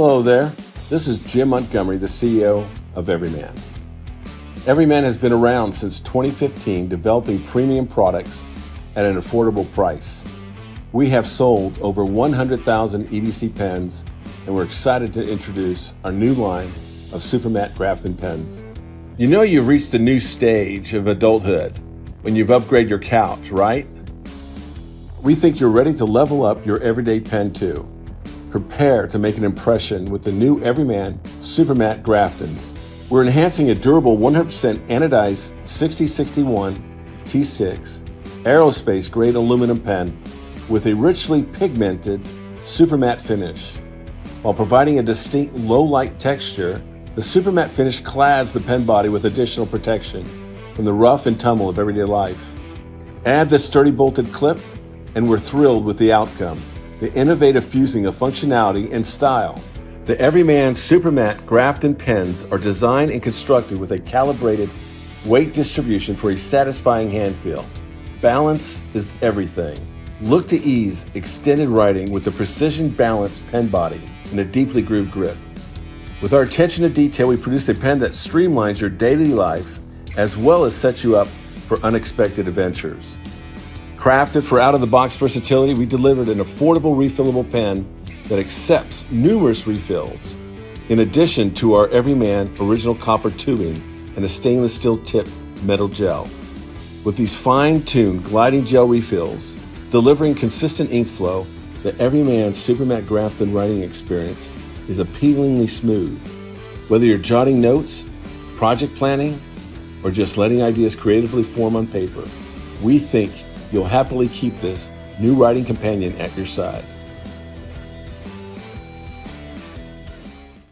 Hello there, this is Jim Montgomery, the CEO of Everyman. Everyman has been around since 2015, developing premium products at an affordable price. We have sold over 100,000 EDC pens, and we're excited to introduce our new line of Super Matte Grafton pens. You know you've reached a new stage of adulthood when you've upgraded your couch, right? We think you're ready to level up your everyday pen too. Prepare to make an impression with the new Everyman Super Matte Graftons. We're enhancing a durable 100% anodized 6061 T6 aerospace grade aluminum pen with a richly pigmented super matte finish. While providing a distinct low light texture, the super matte finish clads the pen body with additional protection from the rough and tumble of everyday life. Add the sturdy bolted clip, and we're thrilled with the outcome. The innovative fusing of functionality and style. The Everyman Super Matte Grafton pens are designed and constructed with a calibrated weight distribution for a satisfying hand feel. Balance is everything. Look to ease extended writing with the precision balanced pen body and a deeply grooved grip. With our attention to detail, we produce a pen that streamlines your daily life as well as sets you up for unexpected adventures. Crafted for out-of-the-box versatility, we delivered an affordable refillable pen that accepts numerous refills, in addition to our Everyman original copper tubing and a stainless steel tip metal gel. With these fine-tuned gliding gel refills, delivering consistent ink flow, the Everyman Super Matte Grafton writing experience is appealingly smooth. Whether you're jotting notes, project planning, or just letting ideas creatively form on paper, we think you'll happily keep this new writing companion at your side.